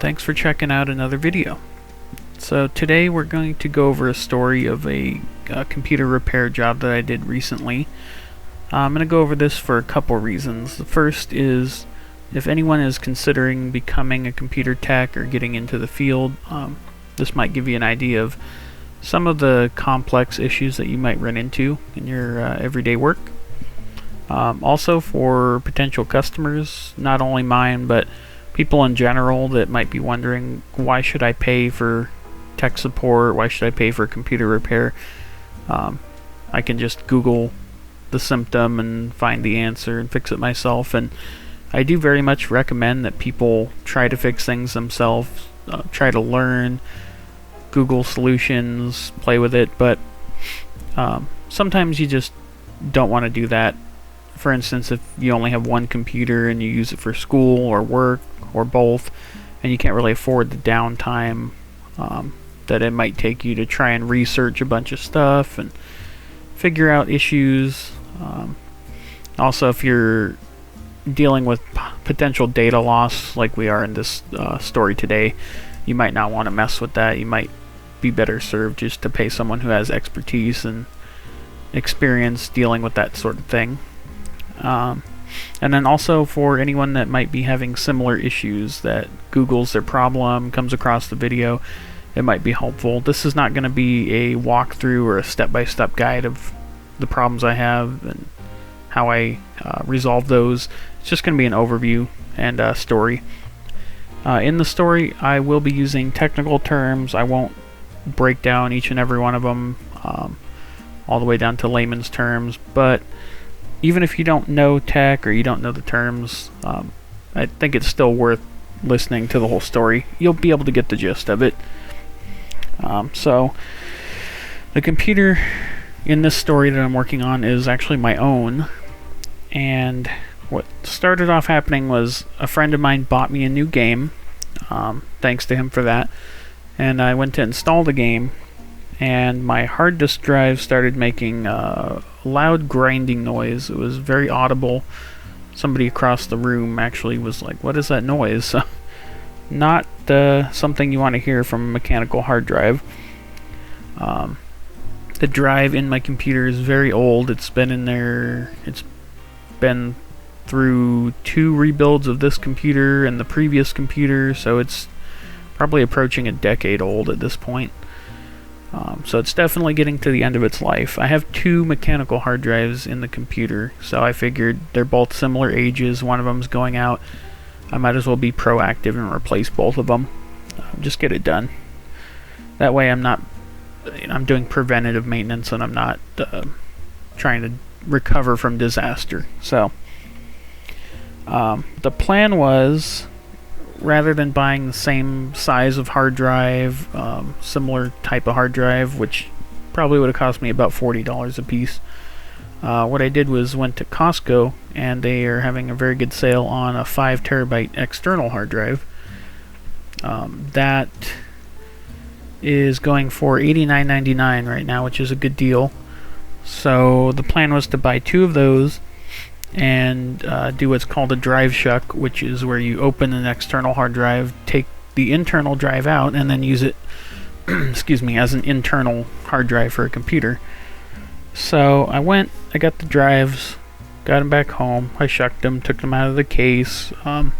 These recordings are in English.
thanks for checking out another video. So today we're going to go over a story of a computer repair job that I did recently. I'm going to go over this for a couple reasons. The first is if anyone is considering becoming a computer tech or getting into the field, this might give you an idea of some of the complex issues that you might run into in your everyday work. Also for potential customers, not only mine, but people in general that might be wondering, why should I pay for tech support? Why should I pay for computer repair? I can just Google the symptom and find the answer and fix it myself. And I do very much recommend that people try to fix things themselves, try to learn, Google solutions, play with it, but sometimes you just don't want to do that. For instance, if you only have one computer and you use it for school or work or both, and you can't really afford the downtime that it might take you to try and research a bunch of stuff and figure out issues. Also, if you're dealing with potential data loss like we are in this story today, you might not want to mess with that. You might be better served just to pay someone who has expertise and experience dealing with that sort of thing. And then also for anyone that might be having similar issues, that Googles their problem, comes across the video, it might be helpful. This is not going to be a walkthrough or a step-by-step guide of the problems I have and how I resolve those. It's just going to be an overview and a story. In the story, I will be using technical terms. I won't break down each and every one of them all the way down to layman's terms, but even if you don't know tech or you don't know the terms, I think it's still worth listening to the whole story. You'll be able to get the gist of it. So the computer in this story that I'm working on is actually my own, and what started off happening was a friend of mine bought me a new game, thanks to him for that, and I went to install the game, and my hard disk drive started making loud grinding noise. It was very audible. Somebody across the room actually was like, "What is that noise?" Not something you want to hear from a mechanical hard drive. The drive in my computer is very old. It's been in there. It's been through 2 rebuilds of this computer and the previous computer, so it's probably approaching a decade old at this point. So it's definitely getting to the end of its life. I have 2 mechanical hard drives in the computer, so I figured they're both similar ages. One of them's going out. I might as well be proactive and replace both of them. Just get it done. That way I'm doing preventative maintenance and I'm not trying to recover from disaster. So the plan was, rather than buying the same size of hard drive, similar type of hard drive, which probably would have cost me about $40 a piece, what I did was went to Costco, and they are having a very good sale on a 5 terabyte external hard drive. That is going for $89.99 right now, which is a good deal. So the plan was to buy 2 of those and do what's called a drive shuck, which is where you open an external hard drive, take the internal drive out, and then use it excuse me, as an internal hard drive for a computer. So I got the drives, got them back home, I shucked them, took them out of the case, and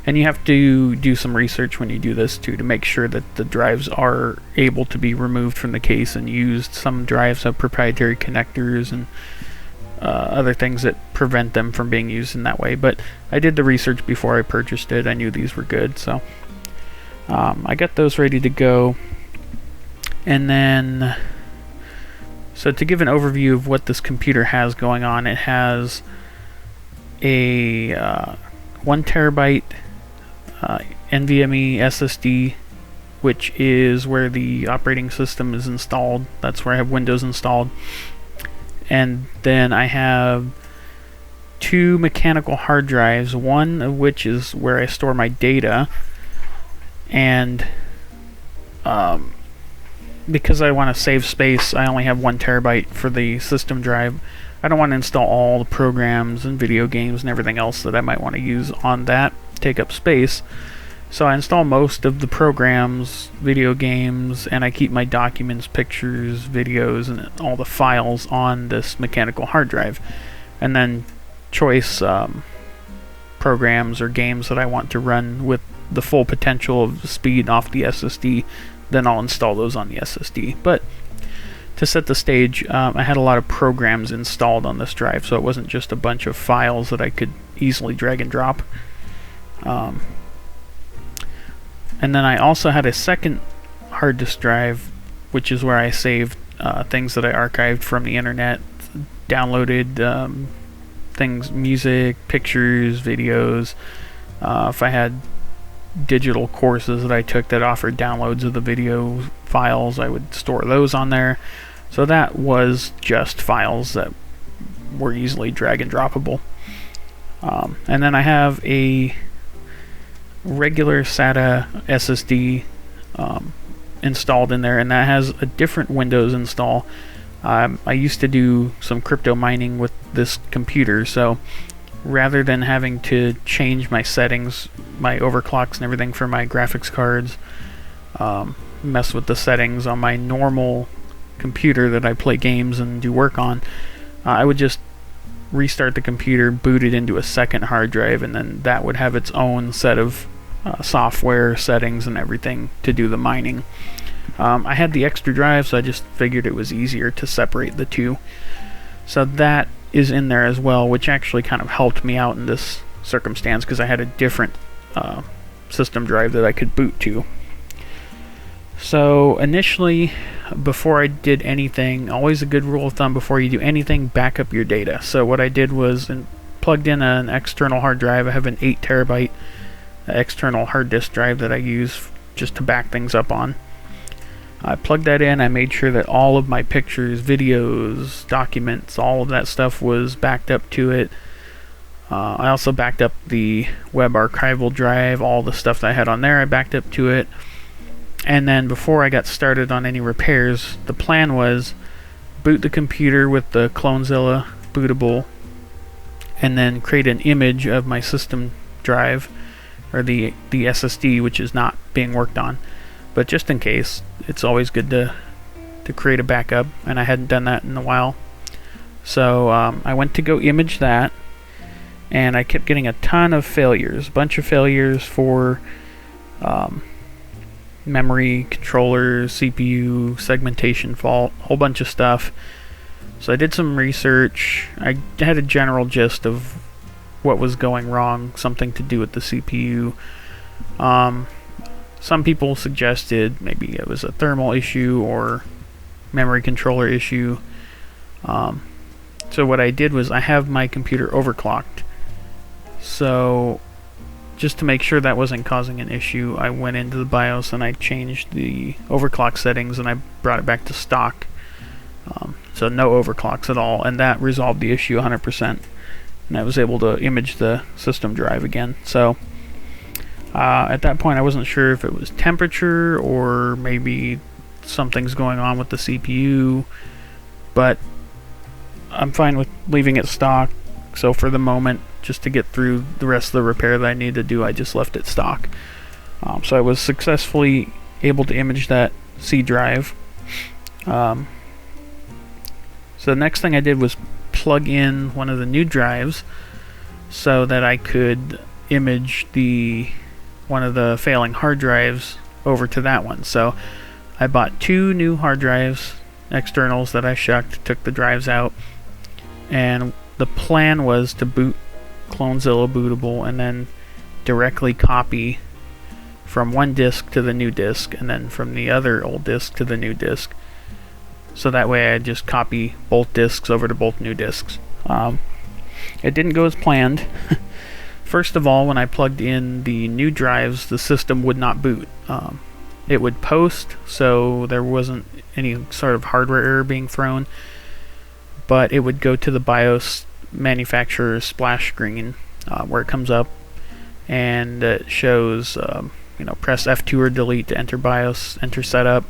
you have to do some research when you do this too, to make sure that the drives are able to be removed from the case and used. Some drives have proprietary connectors and other things that prevent them from being used in that way, but I did the research before I purchased it. I knew these were good, so I got those ready to go. And then, so to give an overview of what this computer has going on, it has a 1 terabyte NVMe SSD, which is where the operating system is installed. That's where I have Windows installed. And then I have 2 mechanical hard drives, one of which is where I store my data, and because I want to save space, I only have 1 terabyte for the system drive. I don't want to install all the programs and video games and everything else that I might want to use on that, take up space. So I install most of the programs, video games, and I keep my documents, pictures, videos, and all the files on this mechanical hard drive. And then choice programs or games that I want to run with the full potential of speed off the SSD, then I'll install those on the SSD. But to set the stage, I had a lot of programs installed on this drive, so it wasn't just a bunch of files that I could easily drag and drop. And then I also had a second hard disk drive, which is where I saved things that I archived from the internet, downloaded things, music, pictures, videos. If I had digital courses that I took that offered downloads of the video files, I would store those on there. So that was just files that were easily drag and droppable. And then I have a regular SATA SSD installed in there, and that has a different Windows install. I used to do some crypto mining with this computer, so rather than having to change my settings, my overclocks and everything for my graphics cards, mess with the settings on my normal computer that I play games and do work on, I would just restart the computer, boot it into a second hard drive, and then that would have its own set of software settings and everything to do the mining. I had the extra drive, so I just figured it was easier to separate the two. So that is in there as well, which actually kind of helped me out in this circumstance because I had a different system drive that I could boot to. So initially, before I did anything, always a good rule of thumb, before you do anything, back up your data. So what I did was plugged in an external hard drive. I have an 8 terabyte external hard disk drive that I use just to back things up on. I plugged that in. I made sure that all of my pictures, videos, documents, all of that stuff was backed up to it. I also backed up the web archival drive, all the stuff that I had on there I backed up to it. And then before I got started on any repairs, the plan was boot the computer with the Clonezilla bootable, and then create an image of my system drive, or the SSD, which is not being worked on. But just in case, it's always good to create a backup, and I hadn't done that in a while. So I went to go image that, and I kept getting a ton of failures, a bunch of failures for memory, controller, CPU, segmentation fault, a whole bunch of stuff. So I did some research. I had a general gist of what was going wrong, something to do with the CPU. Some people suggested maybe it was a thermal issue or memory controller issue. So what I did was I have my computer overclocked. So just to make sure that wasn't causing an issue, I went into the BIOS and I changed the overclock settings and I brought it back to stock. So no overclocks at all, and that resolved the issue 100%. And I was able to image the system drive again. So at that point I wasn't sure if it was temperature or maybe something's going on with the CPU, but I'm fine with leaving it stock. So for the moment, just to get through the rest of the repair that I need to do, I just left it stock. So I was successfully able to image that C drive. So the next thing I did was plug in one of the new drives so that I could image one of the failing hard drives over to that one. So I bought 2 new hard drives, externals, that I shucked, took the drives out, and the plan was to boot Clonezilla bootable and then directly copy from one disk to the new disk and then from the other old disk to the new disk. So that way I just copy both disks over to both new disks. It didn't go as planned. First of all, when I plugged in the new drives, the system would not boot. It would post, so there wasn't any sort of hardware error being thrown, but it would go to the BIOS manufacturer's splash screen where it comes up and it shows, press F2 or delete to enter BIOS, enter setup,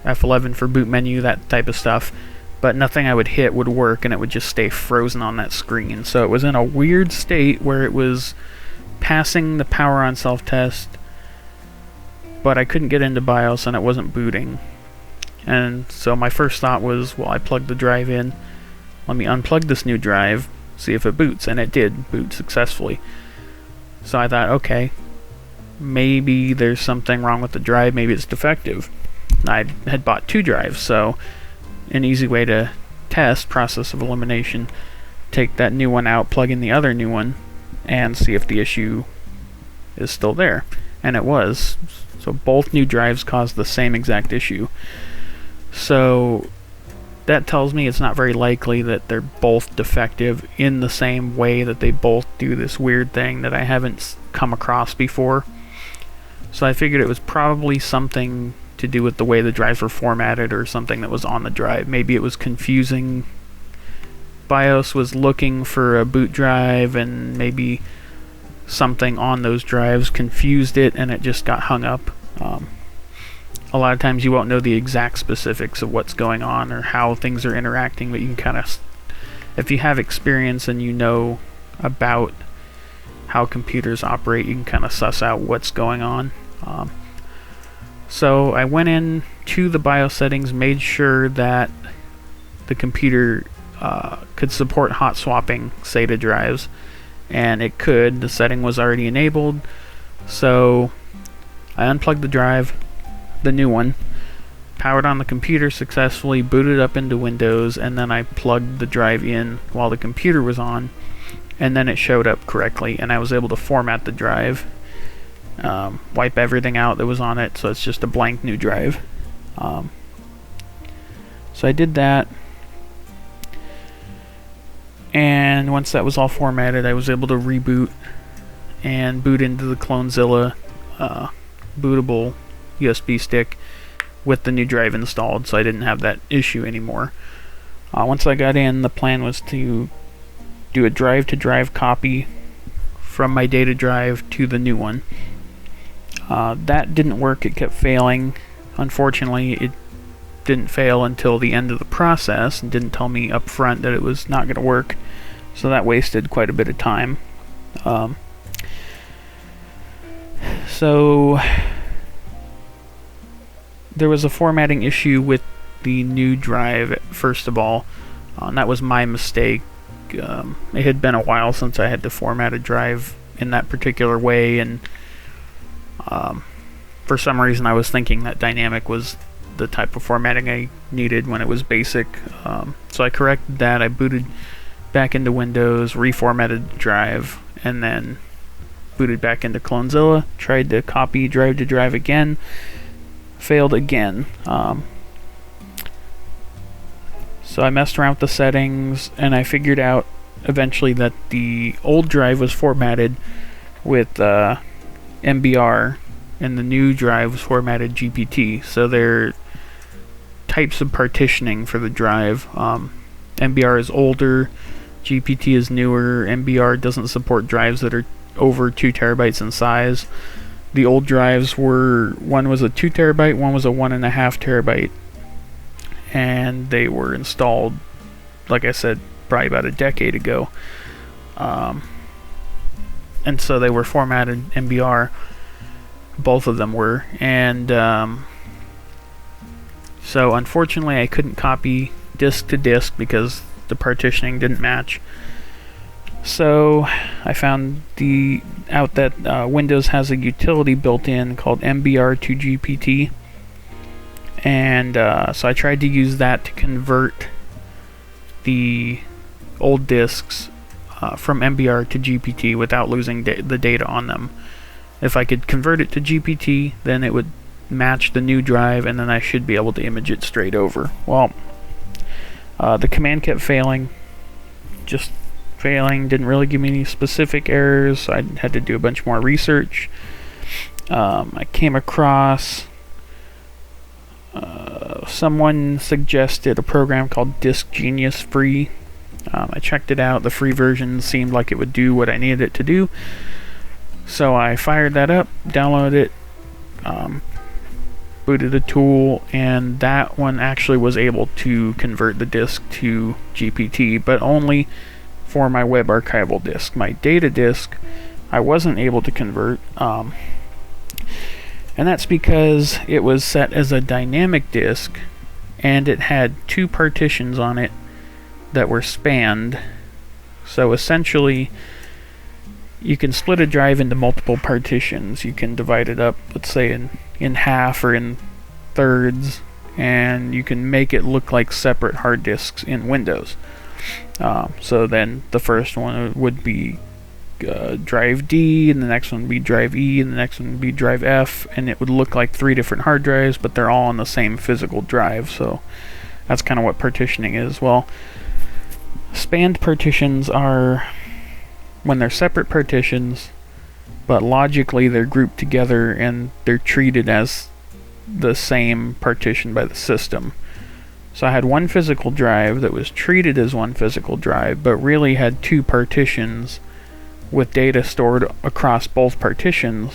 F11 for boot menu, that type of stuff. But nothing I would hit would work, and it would just stay frozen on that screen. So it was in a weird state where it was passing the power on self-test, but I couldn't get into BIOS and it wasn't booting. And so my first thought was, well, I plugged the drive in, let me unplug this new drive, see if it boots, and it did boot successfully. So I thought, okay, maybe there's something wrong with the drive, maybe it's defective. I had bought 2 drives, so an easy way to test, process of elimination, take that new one out, plug in the other new one, and see if the issue is still there. And it was. So both new drives caused the same exact issue. So that tells me it's not very likely that they're both defective in the same way that they both do this weird thing that I haven't come across before. So I figured it was probably something to do with the way the drives were formatted or something that was on the drive. Maybe it was confusing. BIOS was looking for a boot drive and maybe something on those drives confused it and it just got hung up. A lot of times you won't know the exact specifics of what's going on or how things are interacting, but you can kind of, if you have experience and you know about how computers operate, you can kind of suss out what's going on. So I went in to the BIOS settings, made sure that the computer could support hot swapping SATA drives, and it could. The setting was already enabled, so I unplugged the drive, the new one, powered on the computer successfully, booted up into Windows, and then I plugged the drive in while the computer was on, and then it showed up correctly, and I was able to format the drive, wipe everything out that was on it, so it's just a blank new drive. So I did that, and once that was all formatted, I was able to reboot and boot into the Clonezilla bootable USB stick with the new drive installed, so I didn't have that issue anymore. Once I got in, the plan was to do a drive-to-drive copy from my data drive to the new one. That didn't work, it kept failing. Unfortunately, it didn't fail until the end of the process and didn't tell me up front that it was not going to work, so that wasted quite a bit of time. So there was a formatting issue with the new drive, first of all, and that was my mistake. It had been a while since I had to format a drive in that particular way, and for some reason I was thinking that dynamic was the type of formatting I needed when it was basic. So I corrected that, I booted back into Windows, reformatted the drive, and then booted back into Clonezilla, tried to copy drive to drive again, failed again. So I messed around with the settings, and I figured out eventually that the old drive was formatted with MBR, and the new drive was formatted GPT. So they're types of partitioning for the drive. MBR is older, GPT is newer. MBR doesn't support drives that are over 2 terabytes in size. The old drives were, one was a 2 terabyte, one was a 1.5 terabyte, and they were installed, like I said, probably about a decade ago. And so they were formatted MBR, both of them were, and so unfortunately I couldn't copy disk to disk because the partitioning didn't match. So I found out that Windows has a utility built in called MBR2GPT, and so I tried to use that to convert the old disks from MBR to GPT without losing the data on them. If I could convert it to GPT, then it would match the new drive, and then I should be able to image it straight over. Well, the command kept failing, just failing, didn't really give me any specific errors, so I had to do a bunch more research. I came across someone suggested a program called Disk Genius free. I checked it out. The free version seemed like it would do what I needed it to do, so I fired that up, downloaded it, booted the tool, and that one actually was able to convert the disk to GPT, but only for my web archival disk. My data disk I wasn't able to convert. And that's because it was set as a dynamic disk, and it had 2 partitions on it that were spanned. So essentially, you can split a drive into multiple partitions. You can divide it up, let's say, in half or in thirds, and you can make it look like separate hard disks in Windows. So then the first one would be drive D, and the next one would be drive E, and the next one would be drive F, and it would look like 3 different hard drives, but they're all on the same physical drive. So that's kind of what partitioning is. Well, spanned partitions are when they're separate partitions, but logically they're grouped together and they're treated as the same partition by the system. So I had one physical drive that was treated as one physical drive, but really had 2 partitions with data stored across both partitions.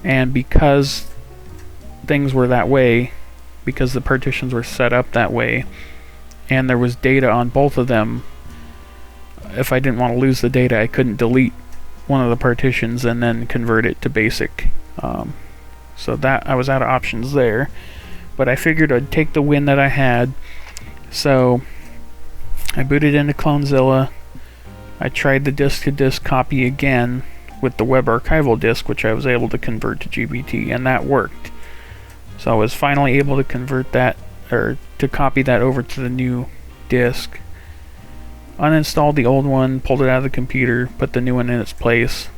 And because things were that way, because the partitions were set up that way, and there was data on both of them, if I didn't want to lose the data, I couldn't delete one of the partitions and then convert it to BASIC. So that I was out of options there. But I figured I'd take the win that I had. So I booted into CloneZilla. I tried the disk-to-disk copy again with the web archival disk, which I was able to convert to GPT, and that worked. So I was finally able to convert that, or to copy that over to the new disk. Uninstalled the old one, pulled it out of the computer, put the new one in its place.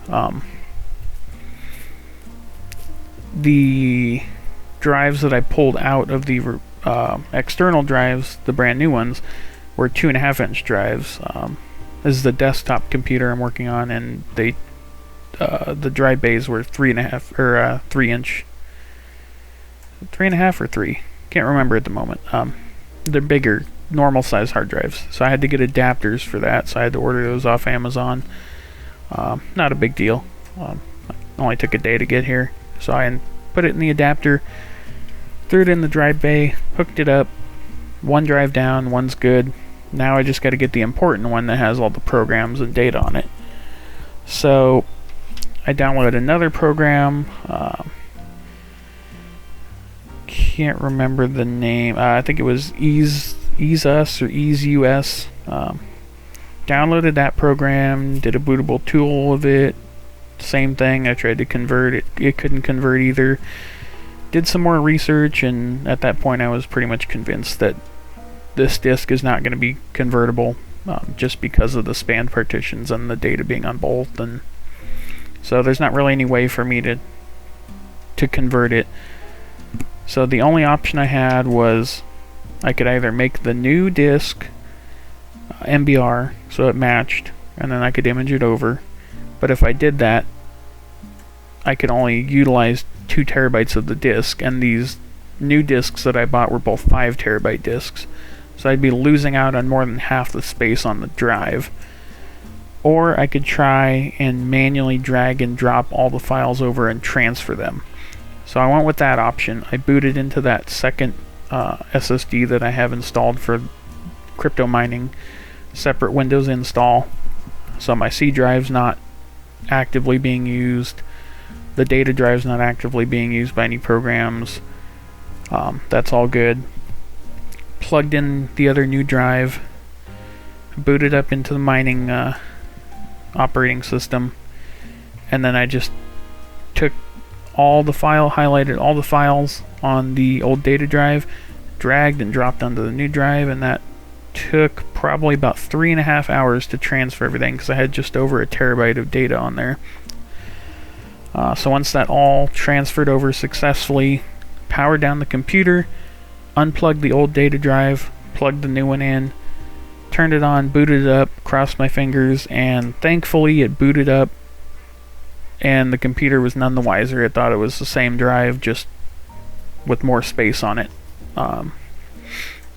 The drives that I pulled out of the external drives, the brand new ones, were 2.5-inch drives. This is the desktop computer I'm working on, and they the drive bays were 3.5 or 3-inch, 3.5 or 3. Can't remember at the moment. They're bigger, normal size hard drives, so I had to get adapters for that. So I had to order those off Amazon. Not a big deal. Only took a day to get here, so I put it in the adapter, threw it in the drive bay, hooked it up. One drive down, one's good. Now I just got to get the important one that has all the programs and data on it. So I downloaded another program. Can't remember the name. I think it was EaseUS or EaseUS. Downloaded that program, did a bootable tool of it. Same thing. I tried to convert it. It couldn't convert either. Did some more research, and at that point I was pretty much convinced that this disk is not going to be convertible, just because of the spanned partitions and the data being on both. And so there's not really any way for me to convert it. So the only option I had was I could either make the new disk MBR so it matched, and then I could image it over. But if I did that, I could only utilize 2 terabytes of the disk, and these new disks that I bought were both 5 terabyte disks. So I'd be losing out on more than half the space on the drive. Or I could try and manually drag and drop all the files over and transfer them. So I went with that option. I booted into that second SSD that I have installed for crypto mining, separate Windows install. So my C drive's not actively being used. The data drive's not actively being used by any programs. That's all good. Plugged in the other new drive, booted up into the mining operating system, and then I just took highlighted all the files on the old data drive, dragged and dropped onto the new drive, and that took probably about 3.5 hours to transfer everything because I had just over 1 terabyte of data on there. So once that all transferred over successfully, powered down the computer, unplugged the old data drive, plugged the new one in, turned it on, booted it up, crossed my fingers, and thankfully it booted up, and the computer was none the wiser. It thought it was the same drive, just with more space on it.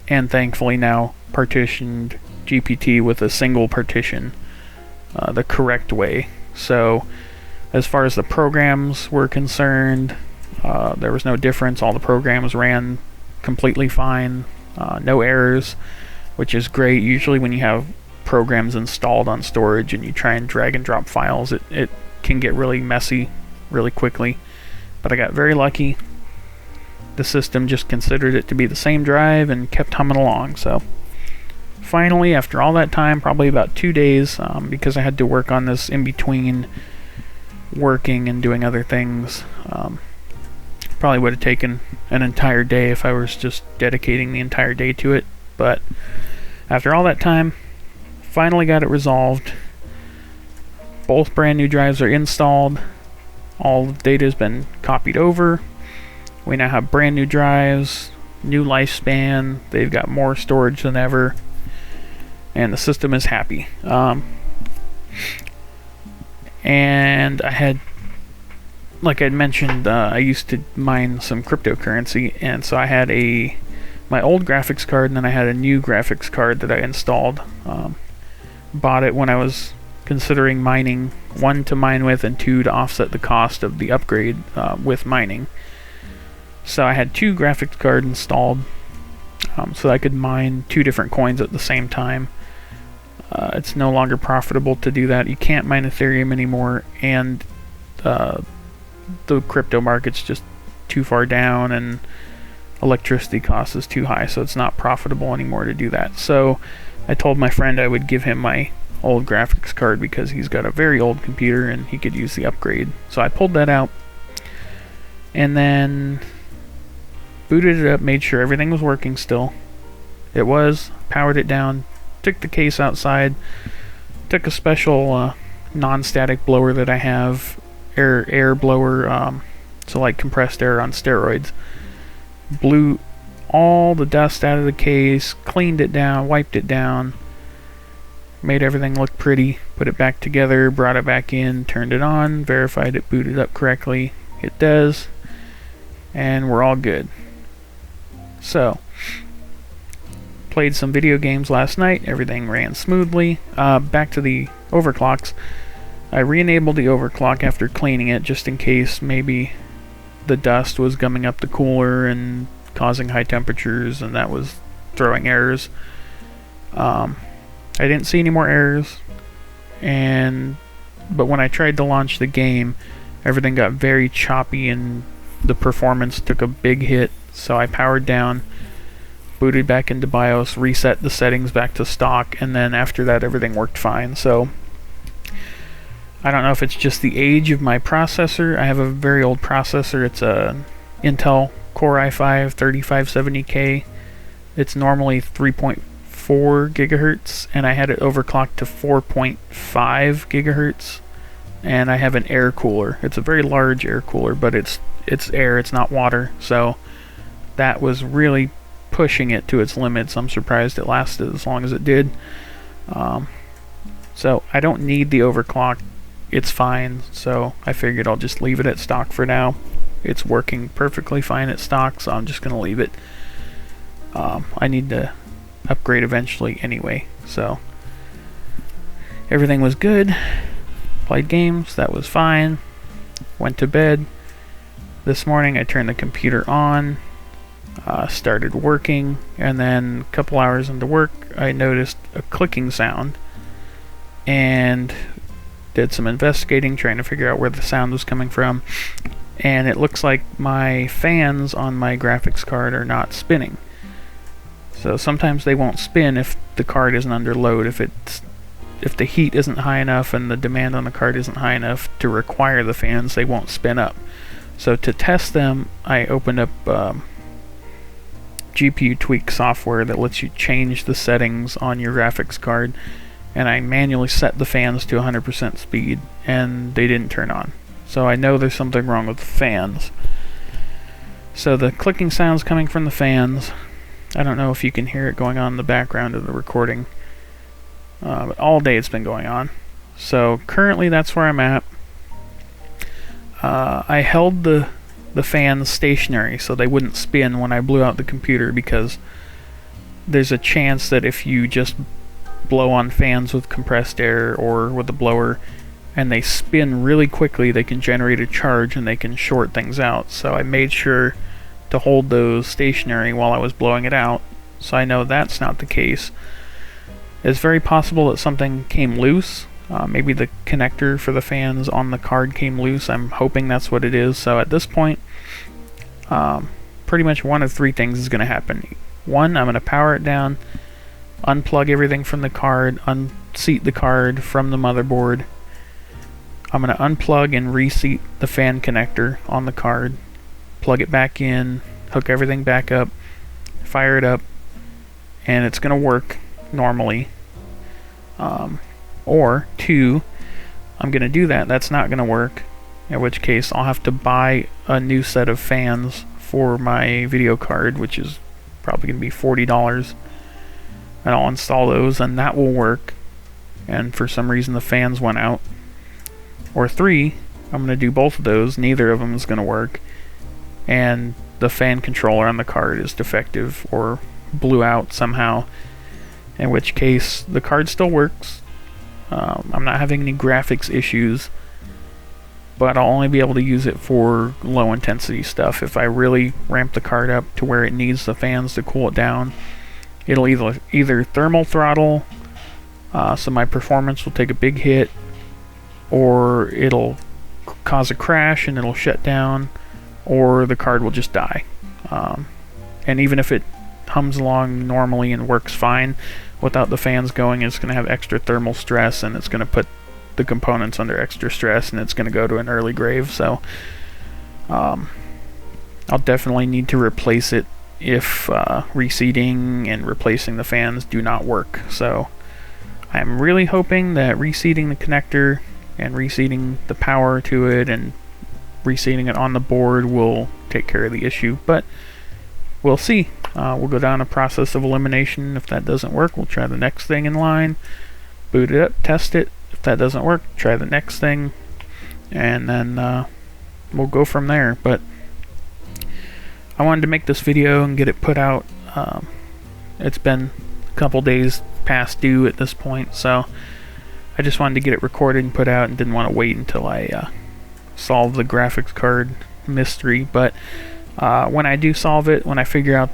And thankfully now partitioned GPT with a single partition the correct way. So as far as the programs were concerned, there was no difference. All the programs ran completely fine, no errors, which is great. Usually when you have programs installed on storage and you try and drag and drop files, it can get really messy really quickly. But I got very lucky. The system just considered it to be the same drive and kept humming along. So finally, after all that time, probably about 2 days, because I had to work on this in between working and doing other things, probably would have taken an entire day if I was just dedicating the entire day to it. But after all that time, finally got it resolved. Both brand new drives are installed. All the data has been copied over. We now have brand new drives, new lifespan. They've got more storage than ever, and the system is happy. And I had, like I'd mentioned, I used to mine some cryptocurrency, and so I had my old graphics card, and then I had a new graphics card that I installed. Bought it when I was considering mining, 1 to mine with, and 2 to offset the cost of the upgrade with mining. So I had 2 graphics cards installed, so I could mine 2 different coins at the same time. It's no longer profitable to do that. You can't mine Ethereum anymore, and the crypto market's just too far down, and electricity cost is too high, so it's not profitable anymore to do that. So I told my friend I would give him my old graphics card because he's got a very old computer and he could use the upgrade. So I pulled that out and then booted it up, made sure everything was working still. It was, powered it down, took the case outside, took a special non-static blower that I have, air blower, so like compressed air on steroids, blew all the dust out of the case, cleaned it down, wiped it down, made everything look pretty, put it back together, brought it back in, turned it on, verified it booted up correctly. It does, and we're all good. So, played some video games last night, everything ran smoothly. Back to the overclocks. I re-enabled the overclock after cleaning it, just in case maybe the dust was gumming up the cooler and causing high temperatures, and that was throwing errors. I didn't see any more errors, but when I tried to launch the game, everything got very choppy and the performance took a big hit. So I powered down, booted back into BIOS, reset the settings back to stock, and then after that everything worked fine. So I don't know if it's just the age of my processor. I have a very old processor. It's a Intel Core i5 3570K. It's normally 3.4 gigahertz, and I had it overclocked to 4.5 gigahertz. And I have an air cooler. It's a very large air cooler, but it's air, it's not water. So that was really pushing it to its limits. I'm surprised it lasted as long as it did. So I don't need the overclock. It's fine. So I figured I'll just leave it at stock for now. It's working perfectly fine at stock, so I'm just going to leave it. I need to upgrade eventually anyway. So everything was good. Played games, that was fine. Went to bed. This morning I turned the computer on, started working, and then a couple hours into work I noticed a clicking sound and did some investigating, trying to figure out where the sound was coming from, and it looks like my fans on my graphics card are not spinning. So sometimes they won't spin if the card isn't under load, if the heat isn't high enough and the demand on the card isn't high enough to require the fans, they won't spin up. So to test them, I opened up GPU Tweak software that lets you change the settings on your graphics card, and I manually set the fans to 100% speed, and they didn't turn on. So I know there's something wrong with the fans. So the clicking sound's coming from the fans. I don't know if you can hear it going on in the background of the recording. But all day it's been going on. So currently that's where I'm at. I held the fans stationary so they wouldn't spin when I blew out the computer, because there's a chance that if you just blow on fans with compressed air or with a blower and they spin really quickly, they can generate a charge and they can short things out. So I made sure to hold those stationary while I was blowing it out, so I know that's not the case. It's very possible that something came loose. Maybe the connector for the fans on the card came loose. I'm hoping that's what it is. So at this point, pretty much one of three things is going to happen. One, I'm going to power it down, unplug everything from the card, unseat the card from the motherboard. I'm going to unplug and reseat the fan connector on the card, plug it back in, hook everything back up, fire it up, and it's going to work normally. Or two, I'm going to do that, that's not going to work, in which case I'll have to buy a new set of fans for my video card, which is probably going to be $40, and I'll install those and that will work, and for some reason the fans went out. Or three, I'm going to do both of those, neither of them is going to work, and the fan controller on the card is defective or blew out somehow, in which case the card still works. I'm not having any graphics issues, but I'll only be able to use it for low intensity stuff. If I really ramp the card up to where it needs the fans to cool it down, it'll either thermal throttle, so my performance will take a big hit, or it'll cause a crash and it'll shut down, or the card will just die. And even if it hums along normally and works fine without the fans going, it's going to have extra thermal stress, and it's going to put the components under extra stress, and it's going to go to an early grave. So I'll definitely need to replace it if reseating and replacing the fans do not work. So I'm really hoping that reseating the connector and reseating the power to it and reseating it on the board will take care of the issue, but we'll see. We'll go down a process of elimination. If that doesn't work, we'll try the next thing in line, boot it up, test it. If that doesn't work, try the next thing, and then we'll go from there. But I wanted to make this video and get it put out. It's been a couple days past due at this point, so I just wanted to get it recorded and put out, and didn't want to wait until I solve the graphics card mystery. But when I do solve it, when I figure out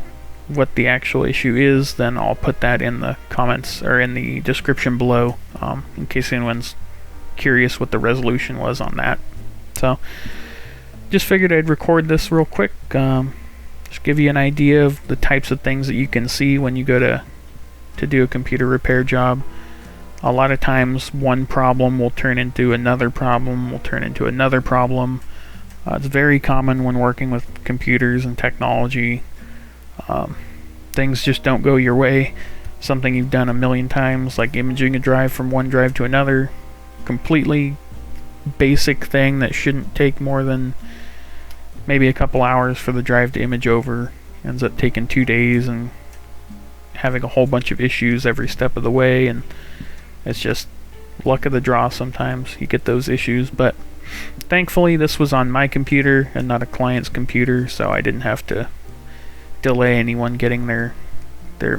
what the actual issue is, then I'll put that in the comments or in the description below, in case anyone's curious what the resolution was on that. So just figured I'd record this real quick, just give you an idea of the types of things that you can see when you go to do a computer repair job. A lot of times one problem will turn into another problem, It's very common when working with computers and technology. Things just don't go your way. Something you've done a million times, like imaging a drive from one drive to another, completely basic thing that shouldn't take more than maybe a couple hours for the drive to image over, ends up taking 2 days and having a whole bunch of issues every step of the way, and it's just luck of the draw. Sometimes you get those issues, but thankfully this was on my computer and not a client's computer, so I didn't have to delay anyone getting their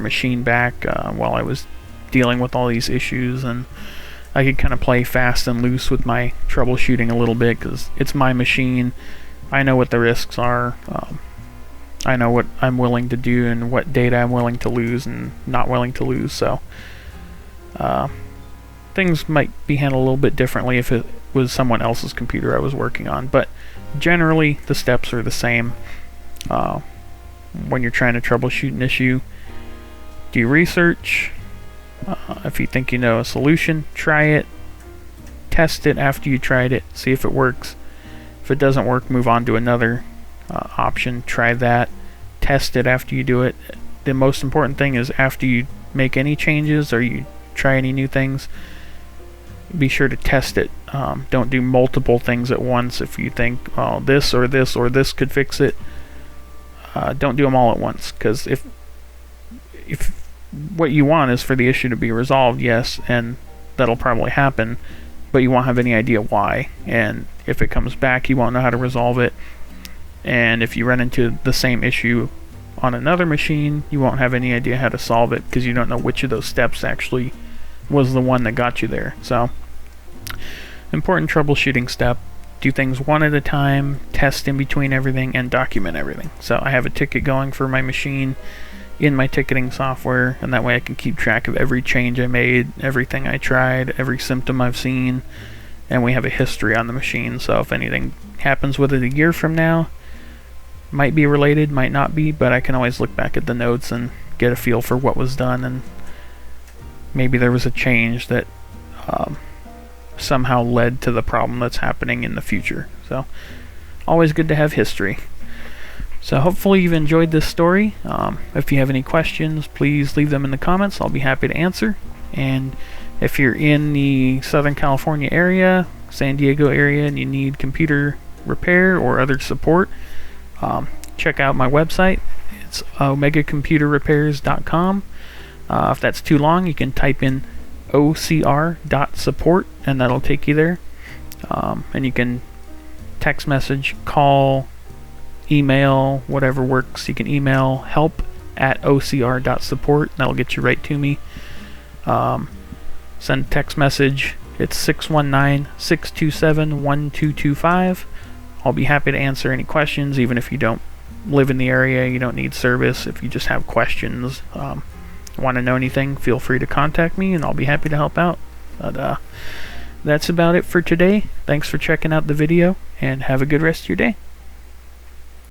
machine back while I was dealing with all these issues, and I could kind of play fast and loose with my troubleshooting a little bit, because it's my machine. I know what the risks are. I know what I'm willing to do and what data I'm willing to lose and not willing to lose, so things might be handled a little bit differently if it was someone else's computer I was working on, but generally the steps are the same. When you're trying to troubleshoot an issue, do research. If you think you know a solution, try it, test it after you tried it, see if it works. If it doesn't work, move on to another option, try that, test it after you do it. The most important thing is, after you make any changes or you try any new things, be sure to test it. Don't do multiple things at once. If you think, well, this or this or this could fix it, don't do them all at once, because if what you want is for the issue to be resolved, yes, and that'll probably happen, but you won't have any idea why, and if it comes back you won't know how to resolve it, and if you run into the same issue on another machine you won't have any idea how to solve it, because you don't know which of those steps actually was the one that got you there. So, important troubleshooting step. Do things one at a time, test in between everything, and document everything. So I have a ticket going for my machine, in my ticketing software, and that way I can keep track of every change I made, everything I tried, every symptom I've seen, and we have a history on the machine. So if anything happens with it a year from now, might be related, might not be, but I can always look back at the notes and get a feel for what was done, and maybe there was a change that somehow led to the problem that's happening in the future. So always good to have history. So hopefully you've enjoyed this story. If you have any questions, please leave them in the comments. I'll be happy to answer. And if you're in the Southern California area, San Diego area, and you need computer repair or other support, check out my website. It's omegacomputerrepairs.com. If that's too long, you can type in ocr.support and that'll take you there. And you can text message, call, email, whatever works. You can email help@ocr.support. That'll get you right to me. Send a text message. It's 619-627-1225. I'll be happy to answer any questions, even if you don't live in the area, you don't need service. If you just have questions, want to know anything, feel free to contact me and I'll be happy to help out. But that's about it for today. Thanks for checking out the video and have a good rest of your day.